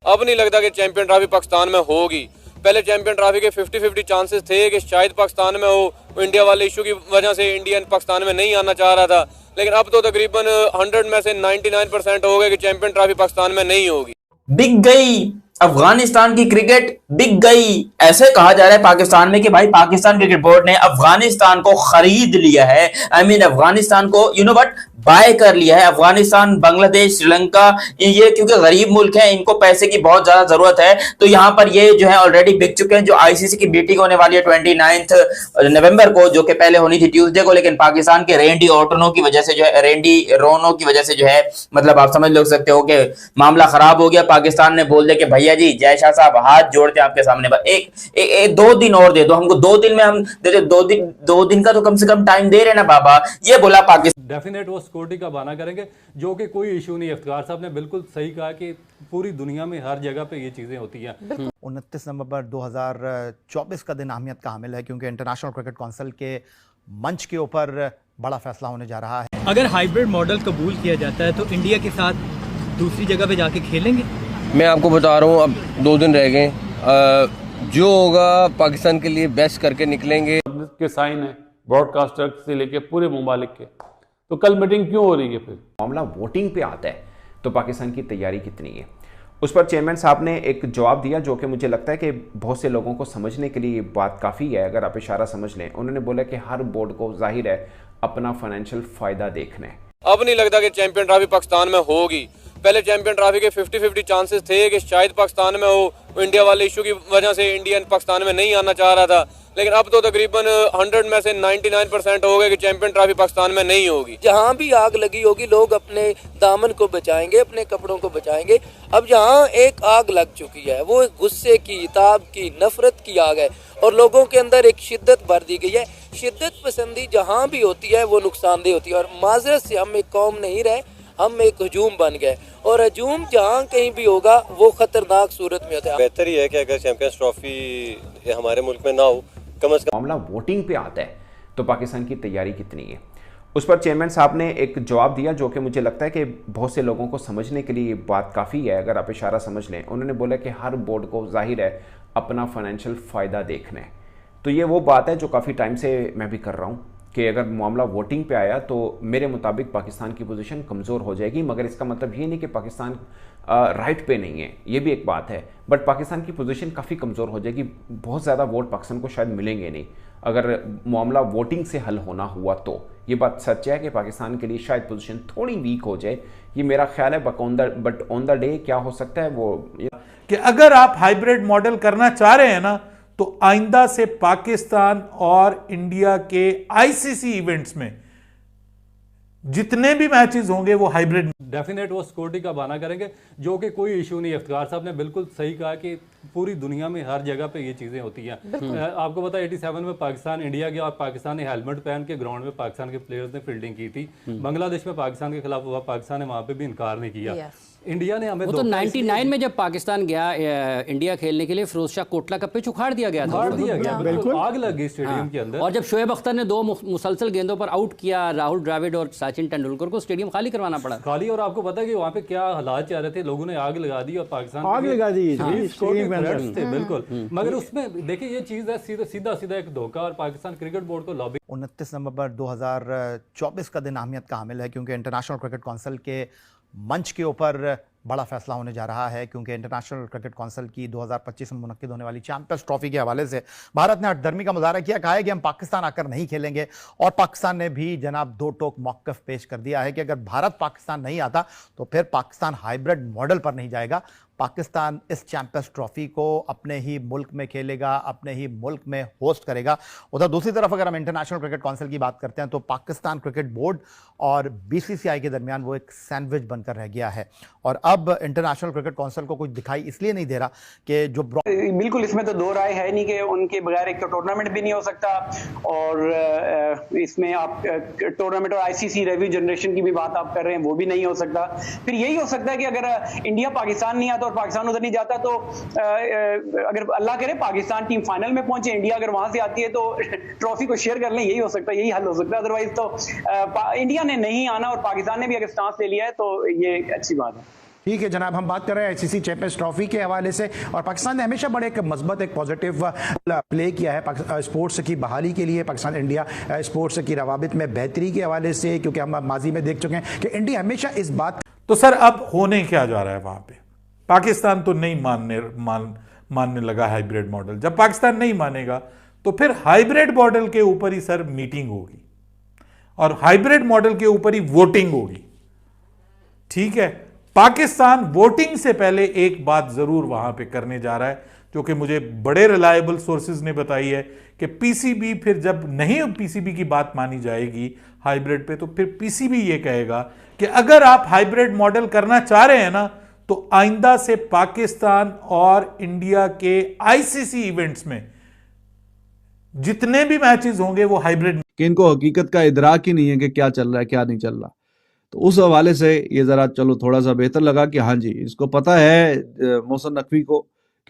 अब नहीं लगता कि चैंपियन ट्रॉफी पाकिस्तान में होगी। पहले चैंपियन ट्रॉफी के 50-50 चांसेस थे कि शायद पाकिस्तान में हो। इंडिया वाले इशू की वजह से इंडियन पाकिस्तान में नहीं आना चाह रहा था, लेकिन अब तो तकरीबन 100 में से 99% हो गए कि चैंपियन ट्रॉफी पाकिस्तान में नहीं होगी। बिक गई अफगानिस्तान की क्रिकेट, बिक गई ऐसे कहा जा रहा है पाकिस्तान में कि भाई पाकिस्तान क्रिकेट बोर्ड ने अफगानिस्तान को खरीद लिया है। अफगानिस्तान को बाय कर लिया है। अफगानिस्तान, बांग्लादेश, श्रीलंका, ये क्योंकि गरीब मुल्क हैं, इनको पैसे की बहुत ज्यादा जरूरत है, तो यहां पर ये जो है ऑलरेडी बिक चुके हैं। जो आईसीसी की मीटिंग होने वाली है 29 नवंबर को, जो कि पहले होनी थी ट्यूसडे को, लेकिन पाकिस्तान के रेंडी ऑर्टनो की वजह से जो है, रेंडी रोनो की वजह से जो है, मतलब आप समझ सकते हो कि मामला खराब हो गया। पाकिस्तान ने बोल दिया कि भैया जी, जय शाह साहब, हाथ जोड़ते हैं आपके सामने, एक 2 दिन और दे दो हमको, 2 दिन में हम दे दो। 2 दिन का तो कम से कम टाइम दे रहे ना बाबा, ये बोला पाकिस्तान। डेफिनेट वो सिक्योरिटी का बहाना करेंगे, जो कि कोई इशू नहीं। इफ्तिखार साहब ने बिल्कुल सही कहा कि पूरी दुनिया में हर जगह पे ये चीजें होती हैं। 29 नवंबर 2024 का दिन अहमियत का हामिल है, क्योंकि इंटरनेशनल क्रिकेट काउंसिल के मंच के ऊपर बड़ा फैसला होने जा रहा है। अगर हाइब्रिड मॉडल कबूल किया जाता है तो इंडिया के साथ दूसरी जगह पे जाके खेलेंगे। मैं आपको बता रहा हूँ, अब 2 दिन रह गए, जो होगा पाकिस्तान के लिए बेस्ट करके निकलेंगे। के साइन है ब्रॉडकास्टर से लेके पूरे मुमालिक के, तो कल मीटिंग क्यों हो रही है? फिर मामला वोटिंग पे आता है तो पाकिस्तान की तैयारी कितनी है, उस पर चेयरमैन साहब ने एक जवाब दिया, जो कि मुझे लगता है कि बहुत से लोगों को समझने के लिए ये बात काफ़ी है अगर आप इशारा समझ लें। उन्होंने बोला कि हर बोर्ड को जाहिर है अपना फाइनेंशियल फ़ायदा देखना है। अब नहीं लगता कि चैंपियन ट्रॉफी पाकिस्तान में होगी। पहले चैंपियन ट्रॉफी के 50-50 चांसेस थे कि शायद पाकिस्तान में हो। इंडिया वाले इशू की वजह से इंडियन पाकिस्तान में नहीं आना चाह रहा था, लेकिन अब तो तकरीबन 100 में से 99% हो गए कि चैंपियन ट्रॉफी पाकिस्तान में नहीं होगी। जहाँ भी आग लगी होगी लोग अपने दामन को बचाएंगे, अपने कपड़ों को बचाएंगे। अब जहाँ एक आग लग चुकी है वो गुस्से की, ताब की, नफरत की आग है, और लोगों के अंदर एक शिद्दत भर दी गई है। शिद्दत पसंदी जहाँ भी होती है वो नुकसानदेह होती है, और माजरत से हम एक कौम नहीं रहे, हम एक हजूम बन गए, और हजूम जहाँ कहीं भी होगा वो खतरनाक सूरत में होता है। बेहतर ही है कि अगर चैंपियंस ट्रॉफी हमारे मुल्क में ना हो, कम से कम। मामला वोटिंग पे आता है तो पाकिस्तान की तैयारी कितनी है, उस पर चेयरमैन साहब ने एक जवाब दिया, जो कि मुझे लगता है कि बहुत से लोगों को समझने के लिए ये बात काफ़ी है अगर आप इशारा समझ लें। उन्होंने बोला कि हर बोर्ड को जाहिर है अपना फाइनेंशियल फ़ायदा देखना है। तो ये वो बात है जो काफ़ी टाइम से मैं भी कर रहा हूँ कि अगर मामला वोटिंग पे आया तो मेरे मुताबिक पाकिस्तान की पोजीशन कमज़ोर हो जाएगी। मगर इसका मतलब ये नहीं कि पाकिस्तान राइट पे नहीं है, ये भी एक बात है, बट पाकिस्तान की पोजीशन काफ़ी कमज़ोर हो जाएगी। बहुत ज़्यादा वोट पाकिस्तान को शायद मिलेंगे नहीं अगर मामला वोटिंग से हल होना हुआ तो। ये बात सच है कि पाकिस्तान के लिए शायद पोजीशन थोड़ी वीक हो जाए, ये मेरा ख्याल है। बट ऑन द डे क्या हो सकता है वो कि अगर आप हाइब्रिड मॉडल करना चाह रहे हैं ना, तो आइंदा से पाकिस्तान और इंडिया के आईसीसी इवेंट्स में जितने भी मैचेस होंगे वो हाइब्रिड। डेफिनेट वो सिक्योरिटी का बहाना करेंगे, जो कि कोई इशू नहीं है। इफ्तिखार साहब ने बिल्कुल सही कहा कि पूरी दुनिया में हर जगह पे ये चीज़ें होती हैं। आपको पता है 87 में पाकिस्तान इंडिया गया और पाकिस्तान ने हेलमेट पहन के ग्राउंड में पाकिस्तान के प्लेयर्स ने फील्डिंग की थी। बांग्लादेश में पाकिस्तान के खिलाफ हुआ, पाकिस्तान ने वहाँ पे भी इनकार नहीं किया। इंडिया ने हमें तो 99 में जब पाकिस्तान गया इंडिया खेलने के लिए, फिरोज शाह कोटला कप पे उखाड़ दिया गया था, बिल्कुल आग लग गई स्टेडियम के अंदर। और जब शोएब अख्तर ने 2 मुसलसल गेंदों पर आउट किया राहुल द्रविड़ और सचिन तेंदुलकर को, स्टेडियम खाली करवाना पड़ा खाली। और आपको पता है कि वहाँ पे क्या हालात चल रहे थे, लोगों ने आग लगा दी और पाकिस्तान आग लगा दी थे बिल्कुल। मगर उसमें देखिए ये चीज़ है सीधा एक धोखा, और पाकिस्तान क्रिकेट बोर्ड को लॉबी। 29 नवंबर 2024 का दिन अहमियत का हामिल है, क्योंकि इंटरनेशनल क्रिकेट काउंसिल के मंच के ऊपर बड़ा फैसला होने जा रहा है। क्योंकि इंटरनेशनल क्रिकेट काउंसिल की 2025 में मुनक्किद होने वाली चैंपियंस ट्रॉफी के हवाले से भारत ने हठधर्मी का मुजाहरा किया, कहा है कि हम पाकिस्तान आकर नहीं खेलेंगे। और पाकिस्तान ने भी जनाब 2 टोक मौक़िफ़ पेश कर दिया है कि अगर भारत पाकिस्तान नहीं आता तो फिर पाकिस्तान हाइब्रिड मॉडल पर नहीं जाएगा। पाकिस्तान इस चैंपियंस ट्रॉफी को अपने ही मुल्क में खेलेगा, अपने ही मुल्क में होस्ट करेगा। उधर दूसरी तरफ अगर हम इंटरनेशनल क्रिकेट काउंसिल की बात करते हैं तो पाकिस्तान क्रिकेट बोर्ड और बीसीसीआई के दरमियान वो एक सैंडविच बनकर रह गया है। और अब इंटरनेशनल क्रिकेट काउंसिल को कुछ दिखाई इसलिए नहीं दे रहा कि जो बिल्कुल इसमें तो 2 राय है नहीं कि उनके बगैर एक तो टूर्नामेंट भी नहीं हो सकता, और इसमें आप टूर्नामेंट और आईसीसी रिव्यू जनरेशन की भी बात आप कर रहे हैं, वो भी नहीं हो सकता। फिर यही हो सकता है कि अगर इंडिया पाकिस्तान नहीं आता और पाकिस्तान उधर नहीं जाता तो अगर अल्लाह करे पाकिस्तान टीम फाइनल में पहुंचे, इंडिया अगर वहां से आती है तो ट्रॉफी को शेयर कर लें, यही हो सकता है, यही हल हो सकता है। अदरवाइज तो इंडिया ने नहीं आना और पाकिस्तान ने भी अगर स्टांस ले लिया है तो ये अच्छी बात है। ठीक है जनाब, हम बात कर रहे हैं आईसीसी चैंपियंस ट्रॉफी के हवाले से, और पाकिस्तान ने हमेशा बड़े एक मजबूत एक पॉजिटिव प्ले किया है स्पोर्ट्स की बहाली के लिए, पाकिस्तान इंडिया स्पोर्ट्स की रवाबित में बेहतरी के हवाले से, क्योंकि हम माजी में देख चुके हैं कि इंडिया हमेशा इस बात। तो सर अब होने क्या जा रहा है वहां पे? पाकिस्तान तो नहीं मानने लगा हाइब्रिड मॉडल। जब पाकिस्तान नहीं मानेगा तो फिर हाइब्रिड मॉडल के ऊपर ही सर मीटिंग होगी और हाइब्रिड मॉडल के ऊपर ही वोटिंग होगी। ठीक है, पाकिस्तान वोटिंग से पहले एक बात जरूर वहां पे करने जा रहा है, जो कि मुझे बड़े रिलायबल सोर्सेज ने बताई है कि पीसीबी फिर जब नहीं पीसीबी की बात मानी जाएगी हाइब्रिड पे, तो फिर पीसीबी ये कहेगा कि अगर आप हाइब्रिड मॉडल करना चाह रहे हैं ना, तो आइंदा से पाकिस्तान और इंडिया के आईसीसी इवेंट्स में जितने भी मैचेस होंगे वो हाइब्रिड। कि इनको हकीकत का इदराक ही नहीं है कि क्या चल रहा है क्या नहीं चल रहा। तो उस हवाले से ये ज़रा चलो थोड़ा सा बेहतर लगा कि हाँ जी, इसको पता है मोहसिन नकवी को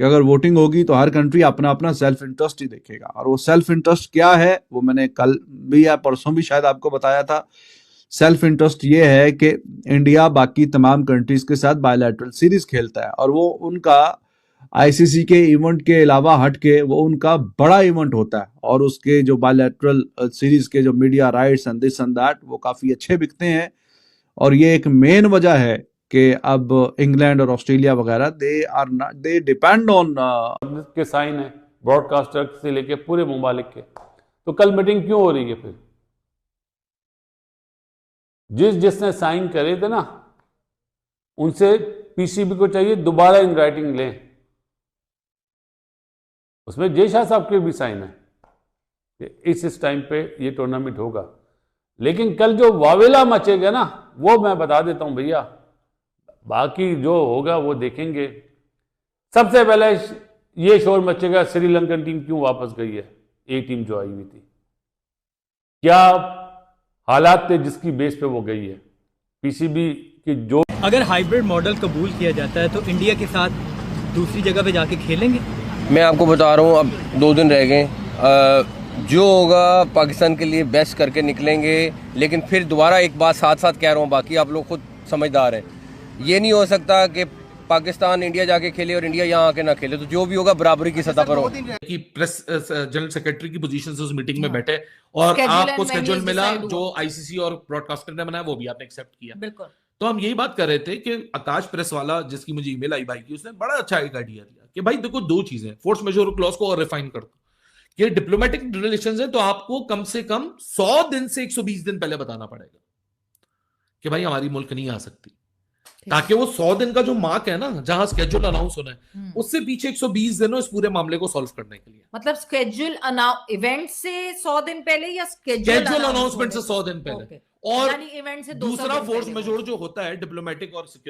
कि अगर वोटिंग होगी तो हर कंट्री अपना अपना सेल्फ इंटरेस्ट ही देखेगा, और वो सेल्फ इंटरेस्ट क्या है वो मैंने कल भी या परसों भी शायद आपको बताया था। सेल्फ इंटरेस्ट ये है कि इंडिया बाकी तमाम कंट्रीज के साथ बायलैटरल सीरीज खेलता है, और वो उनका आईसीसी के इवेंट के अलावा हट के वो उनका बड़ा इवेंट होता है, और उसके जो बायलैटरल सीरीज के जो media rights and this and that वो काफ़ी अच्छे बिकते हैं। और ये एक मेन वजह है कि अब इंग्लैंड और ऑस्ट्रेलिया वगैरह दे डिपेंड ऑन के साइन है ब्रॉडकास्टर से लेके पूरे मुमालिक के। तो कल मीटिंग क्यों हो रही है फिर? जिसने साइन करे थे ना, उनसे पीसीबी को चाहिए दोबारा इन राइटिंग लें। उसमें जय शाह साहब के भी साइन है कि इस टाइम पे ये टूर्नामेंट होगा। लेकिन कल जो वावेला मचेगा ना, वो मैं बता देता हूं भैया, बाकी जो होगा वो देखेंगे। सबसे पहले ये शोर मचेगा श्रीलंकन टीम क्यों वापस गई है, एक टीम जो आई हुई थी, क्या हालात थे जिसकी बेस पे वो गई है। पीसीबी की जो अगर हाइब्रिड मॉडल कबूल किया जाता है तो इंडिया के साथ दूसरी जगह पे जाके खेलेंगे? मैं आपको बता रहा हूँ, अब 2 दिन रह गए, जो होगा पाकिस्तान के लिए बेस्ट करके निकलेंगे। लेकिन फिर दोबारा एक बात साथ साथ कह रहा हूँ, बाकी आप लोग खुद समझदार हैं, ये नहीं हो सकता कि पाकिस्तान इंडिया जाके खेले और इंडिया यहाँ आके ना खेले। तो जो भी होगा बराबरी की सतह पर हो। कि प्रेस जनरल सेक्रेटरी की पोजीशन से उस मीटिंग में बैठे और आपको स्केड्यूल मिला जो आईसीसी और ब्रॉडकास्टर ने बनाया, वो भी आपने एक्सेप्ट किया। बिल्कुल। तो हम यही बात कर रहे थे कि आकाश प्रेस वाला, जिसकी मुझे ईमेल आई भाई की, उसने बड़ा अच्छा एक आइडिया दिया कि भाई देखो 2 चीजें, फोर्स मेजोर क्लॉज को और रिफाइन कर दो। ये डिप्लोमेटिक रिलेशंस है तो आपको कम से कम 100 दिन से 120 दिन पहले बताना पड़ेगा कि भाई हमारी मुल्क नहीं आ सकती, ताकि वो 100 दिन का जो मार्क है ना, जहां स्केड्यूल अनाउंस होना है, उससे पीछे 120 दिन हो इस पूरे मामले को सॉल्व करने के लिए। मतलब स्केड्यूल इवेंट से 100 दिन पहले या स्केड्यूल अनाउंसमेंट से 100 दिन पहले। और इवेंट से दूसरा फोर्स मेजोर जो होता है डिप्लोमेटिक और सिक्योरिटी